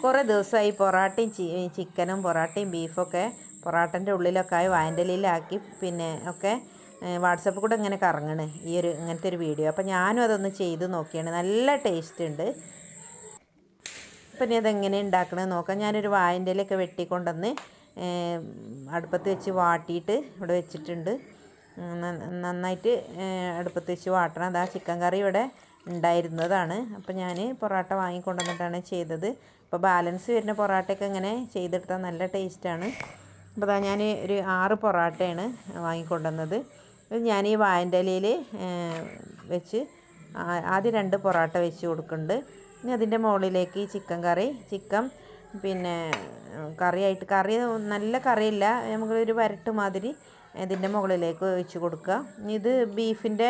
കുറേ ദിവസമായി പൊറാട്ടയും ചിക്കനും പൊറാട്ടയും ബീഫൊക്കെ പൊറാട്ടൻ്റെ ഉള്ളിലൊക്കെ ആയി വാഴൻ്റെ ഇലയിലാക്കി പിന്നെ ഒക്കെ വാട്സപ്പിൽ കൂടെ ഇങ്ങനെ കറങ്ങണ് ഇങ്ങനത്തെ ഒരു വീഡിയോ. അപ്പോൾ ഞാനും അതൊന്ന് ചെയ്ത് നോക്കിയാണ്. നല്ല ടേസ്റ്റ് ഉണ്ട്. അപ്പം ഇനി അതെങ്ങനെ ഉണ്ടാക്കണമെന്ന് നോക്കാം. ഞാനൊരു വാഴൻ്റെ ഇലയൊക്കെ വെട്ടിക്കൊണ്ടുവന്ന് അടുപ്പത്ത് വെച്ച് വാട്ടിയിട്ട് ഇവിടെ വെച്ചിട്ടുണ്ട്. നന്നായിട്ട് അടുപ്പത്ത് വെച്ച് വാട്ടണം. അതാ ചിക്കൻ കറി ഇവിടെ ഉണ്ടായിരുന്നതാണ്. അപ്പോൾ ഞാൻ പൊറോട്ട വാങ്ങിക്കൊണ്ടുവന്നിട്ടാണ് ചെയ്തത്. അപ്പോൾ ബാലൻസ് വരുന്ന പൊറോട്ടയൊക്കെ ഇങ്ങനെ ചെയ്തെടുത്താൽ നല്ല ടേസ്റ്റാണ്. അപ്പോൾ അതാ ഞാൻ ഒരു 6 പൊറോട്ടയാണ് വാങ്ങിക്കൊണ്ടുവന്നത്. ഞാൻ ഈ വാഴൻ്റെ ഇലയിൽ വെച്ച് ആദ്യം 2 പൊറോട്ട വെച്ച് കൊടുക്കുന്നുണ്ട്. ഇനി അതിൻ്റെ മുകളിലേക്ക് ചിക്കൻ പിന്നെ കറി നല്ല കറിയില്ല, നമുക്കൊരു വരട്ട് മാതിരി ഇതിൻ്റെ മുകളിലേക്ക് ഒഴിച്ച് കൊടുക്കുക. ഇത് ബീഫിൻ്റെ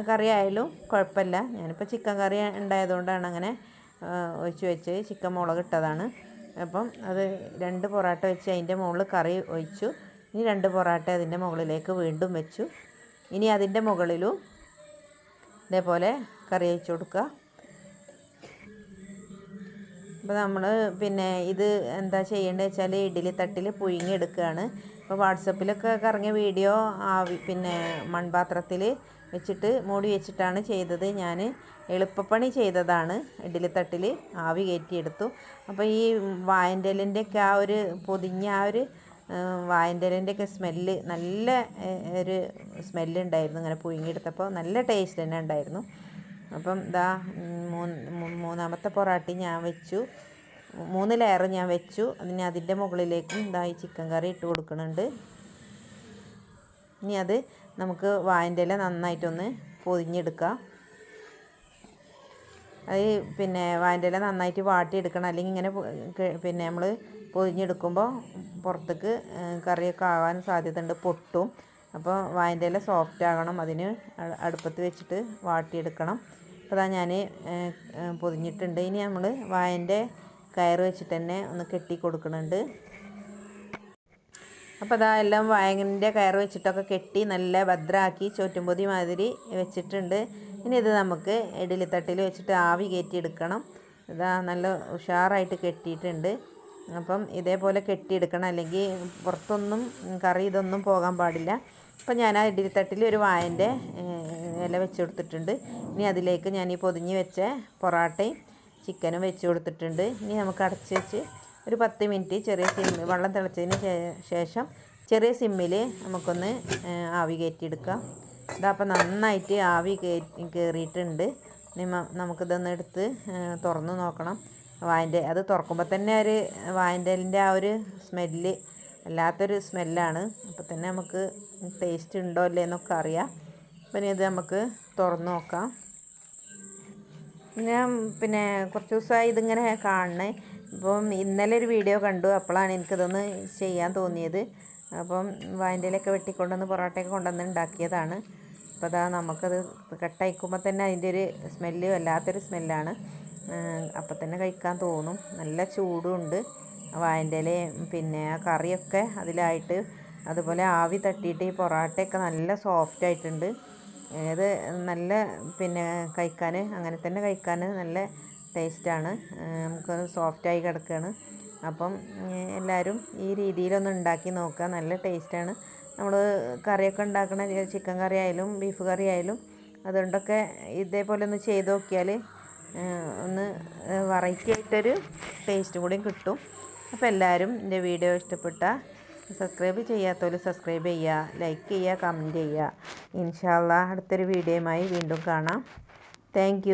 കറി ആയാലും കുഴപ്പമില്ല. ഞാനിപ്പോൾ ചിക്കൻ കറി ഉണ്ടായതുകൊണ്ടാണ് അങ്ങനെ ഒഴിച്ച് വെച്ച് ചിക്കൻ മുളക് ഇട്ടതാണ്. അപ്പം അത് 2 പൊറോട്ട വെച്ച് അതിൻ്റെ മുകളിൽ കറി ഒഴിച്ചു. ഇനി 2 പൊറോട്ട അതിൻ്റെ മുകളിലേക്ക് വീണ്ടും വെച്ചു. ഇനി അതിൻ്റെ മുകളിലും ഇതേപോലെ കറി ഒഴിച്ച് കൊടുക്കുക. അപ്പോൾ നമ്മൾ പിന്നെ ഇത് എന്താ ചെയ്യേണ്ടത് വെച്ചാൽ ഇഡ്ഡലി തട്ടിൽ പുഴുങ്ങിയെടുക്കുകയാണ്. അപ്പോൾ വാട്സപ്പിലൊക്കെ കറങ്ങിയ വീഡിയോ പിന്നെ മൺപാത്രത്തിൽ വെച്ചിട്ട് മൂടി വെച്ചിട്ടാണ് ചെയ്തത്. ഞാൻ എളുപ്പപ്പണി ചെയ്തതാണ്. ഇഡ്ഡലി തട്ടിൽ ആവി കയറ്റിയെടുത്തു. അപ്പോൾ ഈ വാഴൻ്റെ ഇലൻ്റെയൊക്കെ ആ ഒരു പൊതിഞ്ഞ ആ ഒരു വാഴൻ്റെ ഇലൻ്റെയൊക്കെ സ്മെല്ല് നല്ല ഒരു സ്മെല്ലുണ്ടായിരുന്നു. ഇങ്ങനെ പുഴുങ്ങിയെടുത്തപ്പോൾ നല്ല ടേസ്റ്റ് തന്നെ ഉണ്ടായിരുന്നു. അപ്പം ഇതാ മൂന്നാമത്തെ പൊറാട്ടി ഞാൻ വെച്ചു. 3 ലെയർ ഞാൻ വെച്ചു. അതിൻ്റെ മുകളിലേക്കും ഇതാ ഈ ചിക്കൻ കറി ഇട്ട് കൊടുക്കുന്നുണ്ട്. ഇനി അത് നമുക്ക് വാഴൻ്റെ ഇല നന്നായിട്ടൊന്ന് പൊതിഞ്ഞെടുക്കാം. അത് പിന്നെ വാഴൻ്റെ ഇല നന്നായിട്ട് വാട്ടിയെടുക്കണം. അല്ലെങ്കിൽ ഇങ്ങനെ പിന്നെ നമ്മൾ പൊതിഞ്ഞെടുക്കുമ്പോൾ പുറത്തേക്ക് കറിയൊക്കെ ആവാൻ സാധ്യതയുണ്ട്, പൊട്ടും. അപ്പോൾ വാഴൻ്റെ ഇല സോഫ്റ്റ് ആകണം. അതിന് അടുപ്പത്ത് വെച്ചിട്ട് വാട്ടിയെടുക്കണം. അപ്പോൾ അതാ ഞാൻ പൊതിഞ്ഞിട്ടുണ്ട്. ഇനി നമ്മൾ വാഴൻ്റെ കയറ് വെച്ചിട്ട് തന്നെ ഒന്ന് കെട്ടി കൊടുക്കുന്നുണ്ട്. അപ്പോൾ അതാ എല്ലാം വാഴൻ്റെ കയറ് വെച്ചിട്ടൊക്കെ കെട്ടി നല്ല ഭദ്രമാക്കി ചോറ്റുംപൊതി മാതിരി വെച്ചിട്ടുണ്ട്. ഇനി ഇത് നമുക്ക് ഇഡ്ഡലി തട്ടിൽ വെച്ചിട്ട് ആവി കയറ്റിയെടുക്കണം. ഇതാ നല്ല ഉഷാറായിട്ട് കെട്ടിയിട്ടുണ്ട്. അപ്പം ഇതേപോലെ കെട്ടിയെടുക്കണം, അല്ലെങ്കിൽ പുറത്തൊന്നും കറി ഇതൊന്നും പോകാൻ പാടില്ല. അപ്പം ഞാൻ ആ ഇഡ്ഡലി തട്ടിൽ ഒരു വാഴൻ്റെ ഇല വെച്ച് കൊടുത്തിട്ടുണ്ട്. ഇനി അതിലേക്ക് ഞാൻ ഈ പൊതിഞ്ഞ് വെച്ച പൊറാട്ടയും ചിക്കനും വെച്ച് കൊടുത്തിട്ടുണ്ട്. ഇനി നമുക്ക് അടച്ച് വെച്ച് ഒരു 10 മിനിറ്റ് വെള്ളം തിളച്ചതിന് ശേഷം ചെറിയ സിമ്മിൽ നമുക്കൊന്ന് ആവി കയറ്റിയെടുക്കാം. ഇതപ്പോൾ നന്നായിട്ട് ആവി കയറിയിട്ടുണ്ട്. ഇനി നമുക്കിതൊന്ന് എടുത്ത് തുറന്ന് നോക്കണം. അത് തുറക്കുമ്പോൾ തന്നെ ഒരു വാഴൻ്റെ ഇലൻ്റെ ആ ഒരു സ്മെല്ല് വല്ലാത്തൊരു സ്മെല്ലാണ്. അപ്പോൾ തന്നെ നമുക്ക് ടേസ്റ്റ് ഉണ്ടോ അല്ലേ എന്നൊക്കെ അറിയാം. പിന്നെ ഇത് നമുക്ക് തുറന്ന് നോക്കാം. ഞാൻ പിന്നെ കുറച്ച് ദിവസമായി ഇതിങ്ങനെ കാണണേ. അപ്പം ഇന്നലെ ഒരു വീഡിയോ കണ്ടു, അപ്പോഴാണ് എനിക്കിതൊന്ന് ചെയ്യാൻ തോന്നിയത്. അപ്പം വാഴൻ്റെ ഇലയൊക്കെ വെട്ടിക്കൊണ്ടുവന്ന് പൊറോട്ടയൊക്കെ കൊണ്ടുവന്ന് ഉണ്ടാക്കിയതാണ്. അപ്പോൾ അതാ നമുക്കത് കട്ടയക്കുമ്പോൾ തന്നെ അതിൻ്റെ ഒരു സ്മെല്ല് വല്ലാത്തൊരു സ്മെല്ലാണ്. അപ്പം തന്നെ കഴിക്കാൻ തോന്നും. നല്ല ചൂടുണ്ട്. വാഴൻ്റെ ഇലയും പിന്നെ ആ കറിയൊക്കെ അതിലായിട്ട്, അതുപോലെ ആവി തട്ടിയിട്ട് ഈ പൊറോട്ടയൊക്കെ നല്ല സോഫ്റ്റ് ആയിട്ടുണ്ട്. ഇത് നല്ല പിന്നെ കഴിക്കാൻ, അങ്ങനെ തന്നെ കഴിക്കാൻ നല്ല ടേസ്റ്റാണ്. നമുക്ക് സോഫ്റ്റായി കിടക്കുകയാണ്. അപ്പം എല്ലാവരും ഈ രീതിയിലൊന്ന് ഉണ്ടാക്കി നോക്കുക. നല്ല ടേസ്റ്റാണ്. നമ്മൾ കറിയൊക്കെ ഉണ്ടാക്കണ ചിക്കൻ കറി ആയാലും ബീഫ് കറി ആയാലും അതുകൊണ്ടൊക്കെ ഇതേപോലെ ഒന്ന് ചെയ്ത് നോക്കിയാൽ ഒന്ന് വെറൈറ്റി ആയിട്ടൊരു ടേസ്റ്റ് കൂടിയും കിട്ടും. അപ്പോൾ എല്ലാവരും എൻ്റെ വീഡിയോ ഇഷ്ടപ്പെട്ടാൽ സബ്സ്ക്രൈബ് ചെയ്യാത്തവർ സബ്സ്ക്രൈബ് ചെയ്യുക, ലൈക്ക് ചെയ്യുക, കമൻറ്റ് ചെയ്യുക. ഇൻഷാ അല്ലാഹ് അടുത്തൊരു വീഡിയോയുമായി വീണ്ടും കാണാം. താങ്ക്